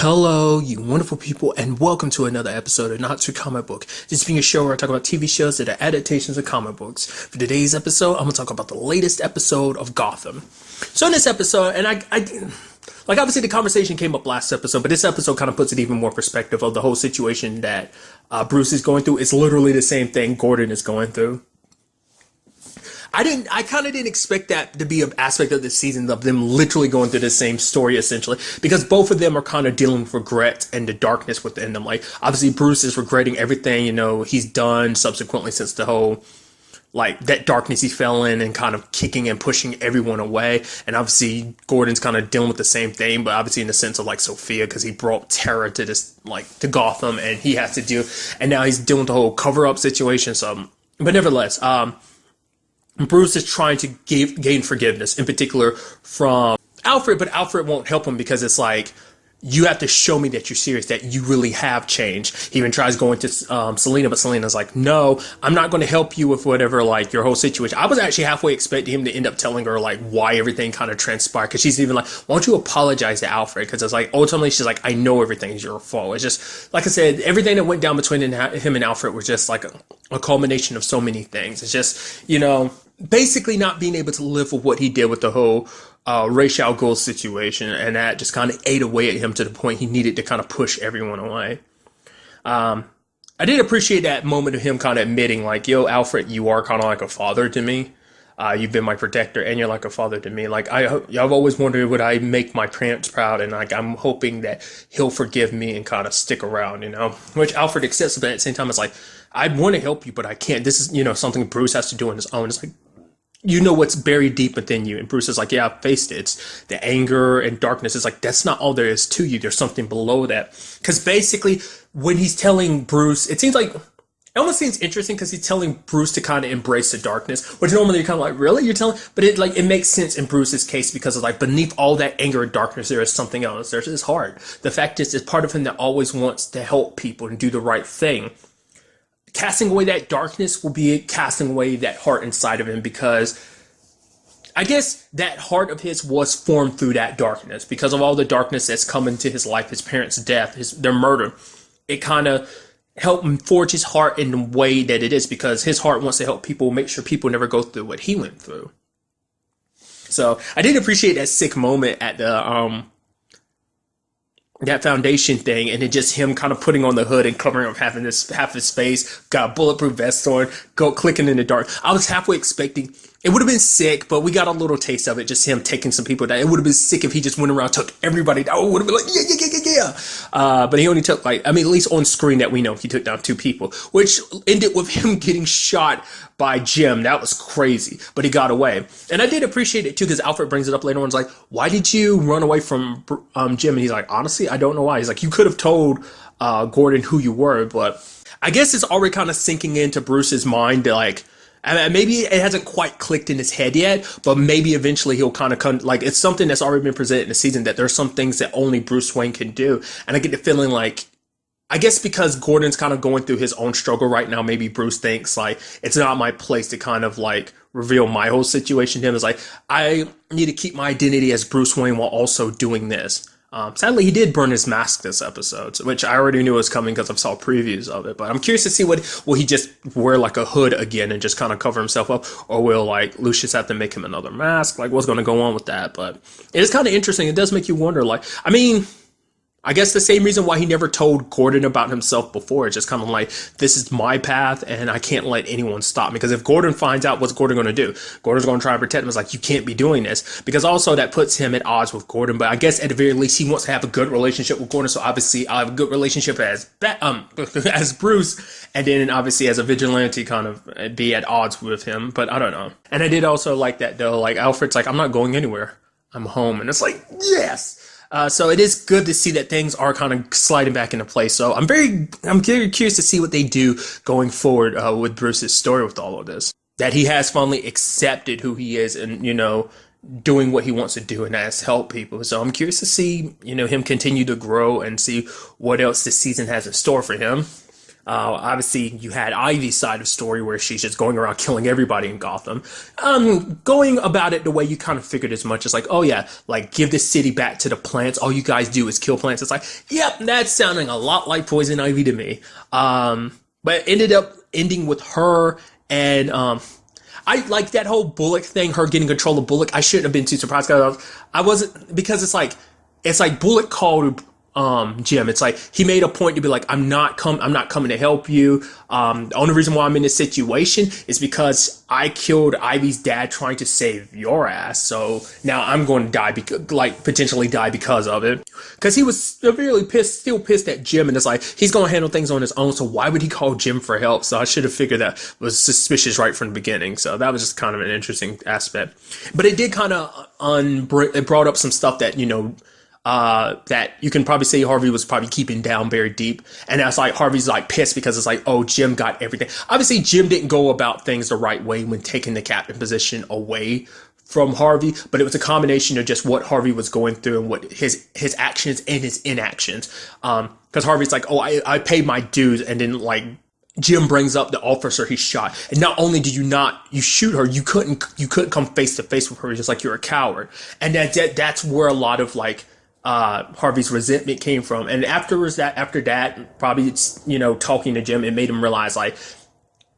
Hello, you wonderful people, and welcome to another episode of Not Too Comic Book. This being a show where I talk about TV shows that are adaptations of comic books. For today's episode, I'm going to talk about the latest episode of Gotham. So in this episode, and obviously the conversation came up last episode, but this episode kind of puts it even more perspective of the whole situation that Bruce is going through. It's literally the same thing Gordon is going through. I kind of didn't expect that to be an aspect of this season, of them literally going through the same story, essentially, because both of them are kind of dealing with regret and the darkness within them. Like, obviously, Bruce is regretting everything, he's done subsequently since the whole, that darkness he fell in and kind of kicking and pushing everyone away. And obviously, Gordon's kind of dealing with the same thing, but obviously in the sense of, Sophia, because he brought terror to this, to Gotham, and he has to deal, and now he's dealing with the whole cover-up situation, so, but nevertheless, Bruce is trying to gain forgiveness, in particular from Alfred, but Alfred won't help him because it's you have to show me that you're serious, that you really have changed. He even tries going to Selena, but Selena's like, no, I'm not going to help you with whatever, your whole situation. I was actually halfway expecting him to end up telling her, why everything kind of transpired, because she's even like, why don't you apologize to Alfred? Because it's ultimately she's like, I know everything's your fault. It's just, like I said, everything that went down between him and Alfred was just a culmination of so many things. It's just, basically not being able to live with what he did with the whole Ra's al Ghul situation, and that just kind of ate away at him to the point he needed to kind of push everyone away. I did appreciate that moment of him kind of admitting, yo, Alfred, you are kind of like a father to me. You've been my protector, and you're like a father to me. I've always wondered, would I make my parents proud? And I'm hoping that he'll forgive me and kind of stick around, which Alfred accepts, but at the same time, it's I want to help you, but I can't. This is, something Bruce has to do on his own. It's what's buried deep within you. And Bruce is yeah, I've faced it. It's the anger and darkness. It's that's not all there is to you. There's something below that. Because basically, when he's telling Bruce, it seems it almost seems interesting because he's telling Bruce to kind of embrace the darkness, which normally you're kind of really? You're telling? But it makes sense in Bruce's case because beneath all that anger and darkness, there is something else. There's his heart. The fact is, it's part of him that always wants to help people and do the right thing. Casting away that darkness will be casting away that heart inside of him, because I guess that heart of his was formed through that darkness because of all the darkness that's come into his life, his parents' death, their murder. It kind of helped him forge his heart in the way that it is, because his heart wants to help people, make sure people never go through what he went through. So I did appreciate that sick moment at the that foundation thing, and it just him kind of putting on the hood and covering up half his face, got a bulletproof vest on, clicking in the dark. I was halfway expecting it would have been sick, but we got a little taste of it, just him taking some people down. It would have been sick if he just went around, took everybody down. It would have been yeah. But he only took at least on screen that we know, he took down 2 people, which ended with him getting shot by Jim. That was crazy, but he got away. And I did appreciate it too, because Alfred brings it up later on. It's why did you run away from Jim? And he's honestly, I don't know why. He's you could have told Gordon who you were, but I guess it's already kind of sinking into Bruce's mind that maybe it hasn't quite clicked in his head yet, but maybe eventually he'll kind of come, it's something that's already been presented in the season, that there's some things that only Bruce Wayne can do. And I get the feeling I guess because Gordon's kind of going through his own struggle right now, maybe Bruce thinks it's not my place to kind of reveal my whole situation to him. It's I need to keep my identity as Bruce Wayne while also doing this. Sadly, he did burn his mask this episode, which I already knew was coming because I saw previews of it. But I'm curious to see will he just wear a hood again and just kind of cover himself up, or will Lucius have to make him another mask? What's going to go on with that? But it is kind of interesting. It does make you wonder. I guess the same reason why he never told Gordon about himself before. It's just kind of this is my path and I can't let anyone stop me. Because if Gordon finds out, what's Gordon going to do? Gordon's going to try and protect him. It's you can't be doing this. Because also that puts him at odds with Gordon. But I guess at the very least, he wants to have a good relationship with Gordon. So obviously I'll have a good relationship as Bruce. And then obviously as a vigilante kind of be at odds with him. But I don't know. And I did also like that though. Alfred's I'm not going anywhere. I'm home. And it's yes. So it is good to see that things are kind of sliding back into place. So I'm very curious to see what they do going forward with Bruce's story with all of this. That he has finally accepted who he is and, doing what he wants to do, and has helped people. So I'm curious to see, him continue to grow and see what else this season has in store for him. Obviously, you had Ivy's side of the story where she's just going around killing everybody in Gotham. Going about it the way you kind of figured as much as like, oh yeah, like give the city back to the plants. All you guys do is kill plants. It's like, yep, that's sounding a lot like Poison Ivy to me. But it ended up ending with her and I like that whole Bullock thing, her getting control of Bullock. I shouldn't have been too surprised because I wasn't, because it's like Bullock called Jim. It's like he made a point to be like, I'm not coming to help you. The only reason why I'm in this situation is because I killed Ivy's dad trying to save your ass. So now I'm going to die potentially die because of it. Because he was severely still pissed at Jim, and it's like he's going to handle things on his own. So why would he call Jim for help? So I should have figured that was suspicious right from the beginning. So that was just kind of an interesting aspect. But it did kind of it brought up some stuff that that you can probably say Harvey was probably keeping down very deep. And that's like Harvey's like pissed because it's like, oh, Jim got everything. Obviously, Jim didn't go about things the right way when taking the captain position away from Harvey, but it was a combination of just what Harvey was going through and what his actions and his inactions. Because Harvey's like, oh, I paid my dues, and then like Jim brings up the officer he shot, and not only did you shoot her, you couldn't come face to face with her, just like you're a coward. And that's where a lot of like Harvey's resentment came from. And after that, probably talking to Jim, it made him realize like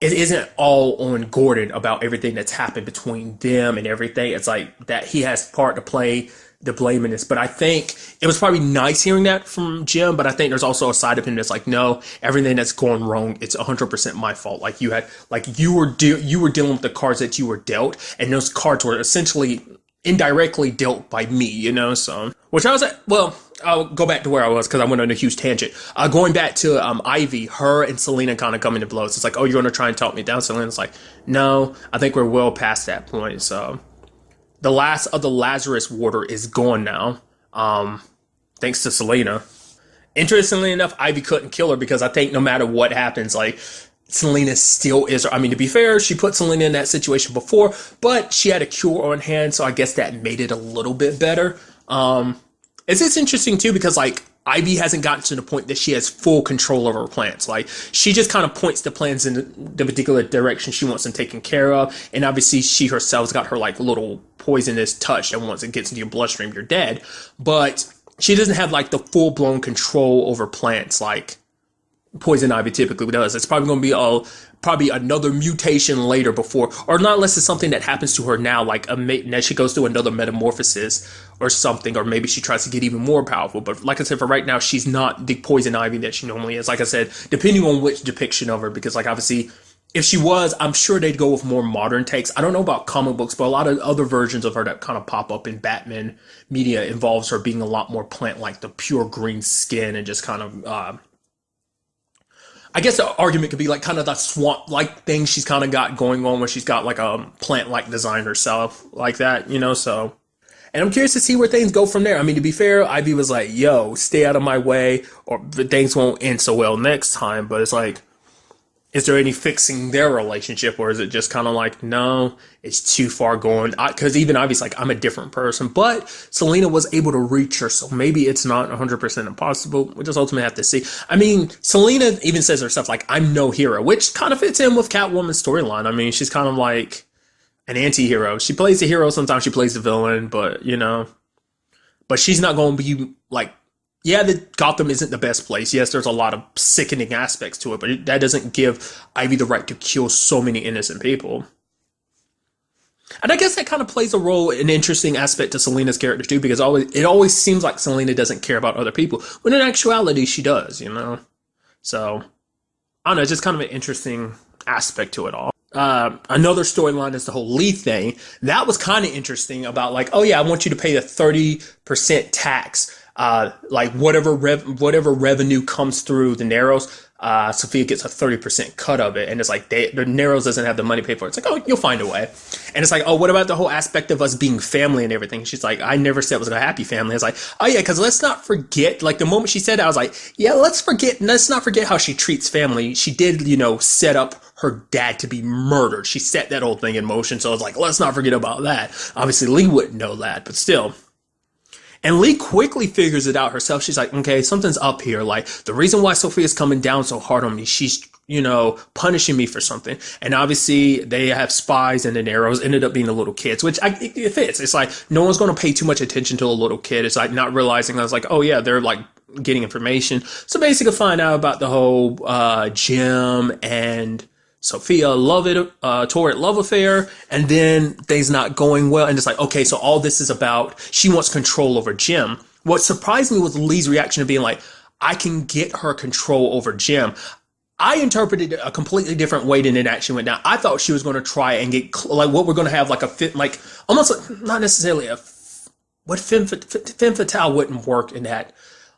it isn't all on Gordon about everything that's happened between them and everything. It's like that he has part to play the blame in this. But I think it was probably nice hearing that from Jim, but I think there's also a side of him that's like, no, everything that's going wrong, it's 100% my fault. Like you were dealing with the cards that you were dealt, and those cards were essentially indirectly dealt by me, so, which I was at, well, I'll go back to where I was because I went on a huge tangent. Going back to Ivy, her and Selena kind of coming to blows. It's like, oh, you're going to try and talk me down? Selena's like, no, I think we're well past that point. So the last of the Lazarus water is gone now, thanks to Selena. Interestingly enough, Ivy couldn't kill her because I think no matter what happens, like, Selena still is. I mean, to be fair, she put Selena in that situation before, but she had a cure on hand, so I guess that made it a little bit better. It's interesting too because like Ivy hasn't gotten to the point that she has full control over her plants. Like she just kind of points the plants in the particular direction she wants them taken care of, and obviously she herself's got her like little poisonous touch that once it gets into your bloodstream, you're dead. But she doesn't have like the full blown control over plants like Poison Ivy typically does. It's probably going to be another mutation later before, or not unless it's something that happens to her now, like that she goes through another metamorphosis or something, or maybe she tries to get even more powerful. But like I said, for right now, she's not the Poison Ivy that she normally is. Like I said, depending on which depiction of her, because like obviously, if she was, I'm sure they'd go with more modern takes. I don't know about comic books, but a lot of other versions of her that kind of pop up in Batman media involves her being a lot more plant-like, the pure green skin and just kind of I guess the argument could be like kind of the swamp-like thing she's kind of got going on, where she's got like a plant-like design herself, like that, so. And I'm curious to see where things go from there. I mean, to be fair, Ivy was like, yo, stay out of my way, or things won't end so well next time. But it's like, is there any fixing their relationship, or is it just kind of like, no, it's too far gone? Because even Ivy's like, I'm a different person, but Selena was able to reach her, so maybe it's not 100% impossible. We just ultimately have to see. I mean, Selena even says herself, like, I'm no hero, which kind of fits in with Catwoman's storyline. I mean, she's kind of like an anti-hero. She plays the hero, sometimes she plays the villain, but, but she's not going to be like, yeah, Gotham isn't the best place. Yes, there's a lot of sickening aspects to it, but that doesn't give Ivy the right to kill so many innocent people. And I guess that kind of plays a role, an interesting aspect to Selena's character too, because it always seems like Selena doesn't care about other people, when in actuality she does, So, I don't know, it's just kind of an interesting aspect to it all. Another storyline is the whole Lee thing. That was kind of interesting about like, oh yeah, I want you to pay the 30% tax. Like whatever revenue comes through the Narrows, Sophia gets a 30% cut of it, and it's like the Narrows doesn't have the money to pay for it. It's like, oh, you'll find a way. And it's like, oh, what about the whole aspect of us being family and everything? She's like, I never said it was a happy family. It's like, oh yeah, because let's not forget, like the moment she said it, I was like, yeah, let's not forget how she treats family. She did, set up her dad to be murdered. She set that whole thing in motion. So I was like, let's not forget about that. Obviously Lee wouldn't know that, but still. And Lee quickly figures it out herself. She's like, okay, something's up here. Like, the reason why Sophia's coming down so hard on me, she's, punishing me for something. And obviously, they have spies, and the arrows ended up being the little kids, which it fits. It's like, no one's going to pay too much attention to a little kid. It's like not realizing, I was like, oh yeah, they're like getting information. So basically, find out about the whole Jim and Sophia torrid love affair, and then things not going well. And it's like, okay, so all this is about, she wants control over Jim. What surprised me was Lee's reaction of being like, I can get her control over Jim. I interpreted it a completely different way than it actually went down. I thought she was going to try and get, like, what we're going to have, like, almost like, not necessarily what femme fatale wouldn't work in that.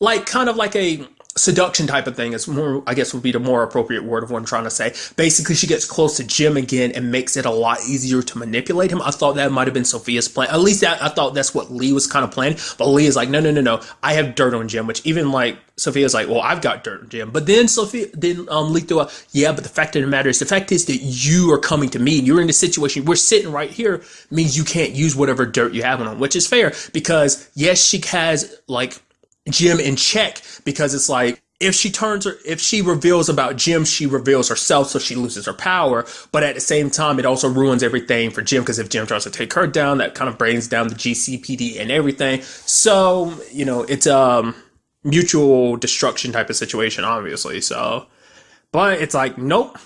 Like, kind of like a seduction type of thing is more, I guess, would be the more appropriate word of what I'm trying to say. Basically, she gets close to Jim again and makes it a lot easier to manipulate him. I thought that might have been Sophia's plan. At least I thought that's what Lee was kind of planning. But Lee is like, no. I have dirt on Jim, which even like Sophia's like, well, I've got dirt on Jim. But then Lee threw out, yeah, but the fact of the fact is that you are coming to me. You're in the situation. We're sitting right here means you can't use whatever dirt you have on him, which is fair because yes, she has like Jim in check because it's like if she reveals about Jim, she reveals herself, so she loses her power. But at the same time, it also ruins everything for Jim because if Jim tries to take her down, that kind of brings down the GCPD and everything. So it's a mutual destruction type of situation, obviously. So, but it's like nope.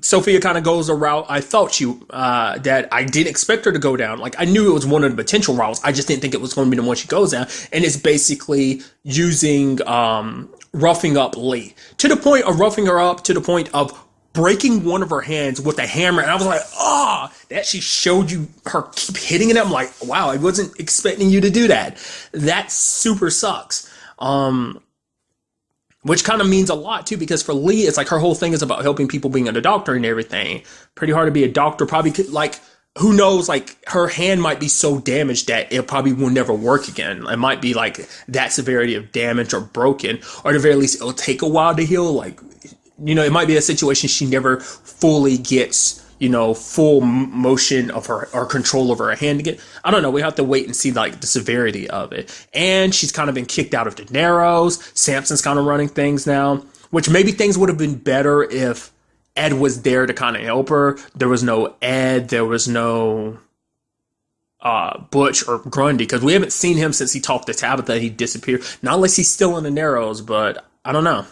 Sophia kind of goes a route I thought that I didn't expect her to go down. Like I knew it was one of the potential routes. I just didn't think it was going to be the one she goes down. And it's basically using, roughing up Lee to the point of roughing her up to the point of breaking one of her hands with a hammer. And I was like, that she showed you her keep hitting it. I'm like, wow, I wasn't expecting you to do that. That super sucks. Which kind of means a lot too, because for Lee, it's like her whole thing is about helping people being a doctor and everything. Pretty hard to be a doctor. Probably could, like, who knows, like her hand might be so damaged that it probably will never work again. It might be like that severity of damage or broken, or at the very least, it'll take a while to heal. Like, it might be a situation she never fully gets, full motion of her or control over her hand again. I don't know. We have to wait and see like the severity of it. And she's kind of been kicked out of the Narrows. Samson's kind of running things now, which maybe things would have been better if Ed was there to kind of help her. There was no Ed. There was no Butch or Grundy because we haven't seen him since he talked to Tabitha. He disappeared. Not unless he's still in the Narrows, but I don't know.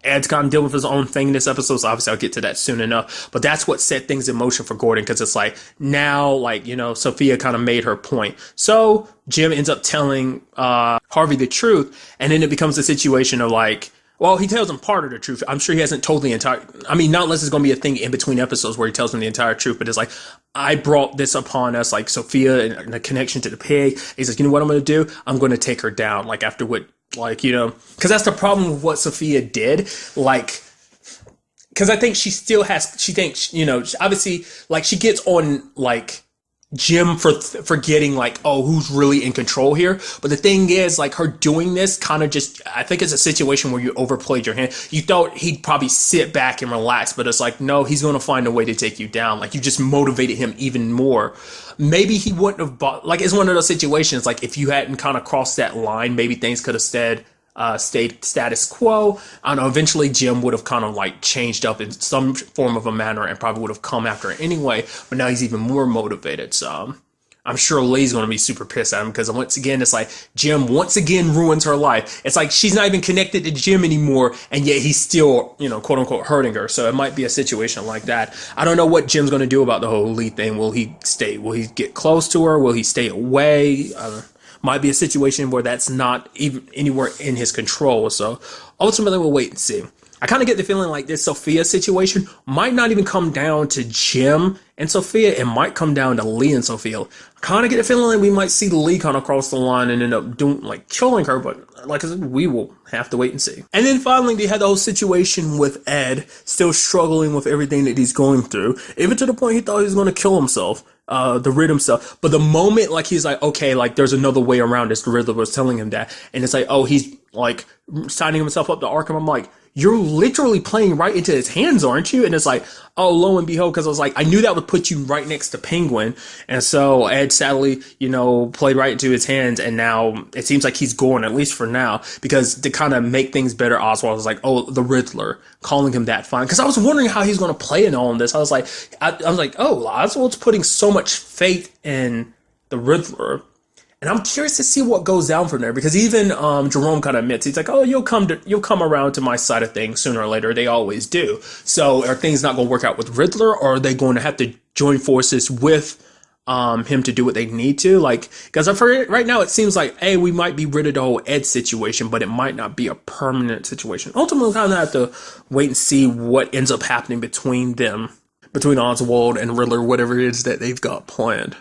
Ed's kind of dealing with his own thing in this episode, so obviously I'll get to that soon enough. But that's what set things in motion for Gordon, because it's like, now, like, Sophia kind of made her point. So Jim ends up telling Harvey the truth, and then it becomes a situation of like, well, he tells him part of the truth. I'm sure he hasn't told the entire, not unless it's going to be a thing in between episodes where he tells him the entire truth, but it's like, I brought this upon us, like Sophia and the connection to the pig. He's like, you know what I'm going to do? I'm going to take her down, like after what, like, because that's the problem with what Sophia did. Like, because I think she thinks, obviously, like, she gets on, like, Jim for forgetting, like, oh, who's really in control here. But the thing is, like, her doing this kind of just, I think it's a situation where you overplayed your hand. You thought he'd probably sit back and relax, but it's like, no, he's going to find a way to take you down. Like, you just motivated him even more. Maybe he wouldn't have bought, like, it's one of those situations, like, if you hadn't kind of crossed that line, maybe things could have stayed status quo. I don't know, eventually Jim would have kind of like changed up in some form of a manner and probably would have come after it anyway, but now he's even more motivated. So I'm sure Lee's going to be super pissed at him because once again, it's like Jim once again ruins her life. It's like she's not even connected to Jim anymore, and yet he's still, quote unquote, hurting her. So it might be a situation like that. I don't know what Jim's going to do about the whole Lee thing. Will he stay? Will he get close to her? Will he stay away? Might be a situation where that's not even anywhere in his control. So ultimately, we'll wait and see. I kind of get the feeling like this Sophia situation might not even come down to Jim and Sophia. It might come down to Lee and Sophia. I kind of get the feeling like we might see Lee kind of cross the line and end up killing her. But like I said, we will have to wait and see. And then finally, they had the whole situation with Ed still struggling with everything that he's going through, even to the point he thought he was going to kill himself. To rid himself. But the moment, like, he's like, okay, like, there's another way around this, the Riddler was telling him that. And it's like, oh, he's, like, signing himself up to Arkham. I'm like, you're literally playing right into his hands, aren't you? And it's like, oh, lo and behold, because I was like, I knew that would put you right next to Penguin. And so Ed sadly, played right into his hands. And now it seems like he's gone, at least for now, because to kind of make things better, Oswald was like, oh, the Riddler, calling him that fine. Because I was wondering how he's going to play in all of this. I was like, oh, Oswald's putting so much faith in the Riddler. And I'm curious to see what goes down from there, because even Jerome kind of admits, he's like, "Oh, you'll come around to my side of things sooner or later. They always do." So are things not going to work out with Riddler, or are they going to have to join forces with him to do what they need to? Like, because for right now, it seems like, hey, we might be rid of the whole Ed situation, but it might not be a permanent situation. Ultimately, we'll kind of have to wait and see what ends up happening between them, between Oswald and Riddler, whatever it is that they've got planned.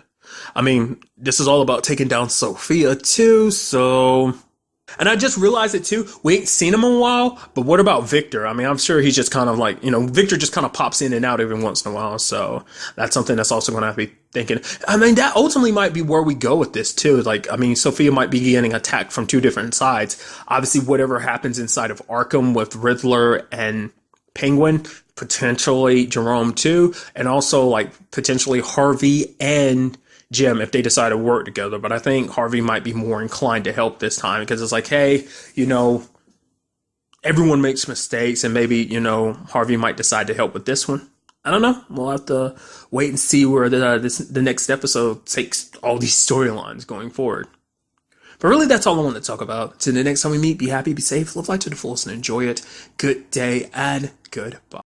I mean, this is all about taking down Sophia too, so... And I just realized it too, we ain't seen him in a while, but what about Victor? I mean, I'm sure he's just kind of like, Victor just kind of pops in and out every once in a while, so that's something that's also going to have to be thinking. I mean, that ultimately might be where we go with this too. Like, I mean, Sophia might be getting attacked from two different sides. Obviously, whatever happens inside of Arkham with Riddler and Penguin, potentially Jerome too, and also like potentially Harvey and Jim if they decide to work together. But I think Harvey might be more inclined to help this time, because it's like, hey, everyone makes mistakes, and maybe, Harvey might decide to help with this one. I don't know. We'll have to wait and see where the next episode takes all these storylines going forward. But really, that's all I want to talk about. Till the next time we meet, be happy, be safe, live life to the fullest, and enjoy it. Good day and goodbye.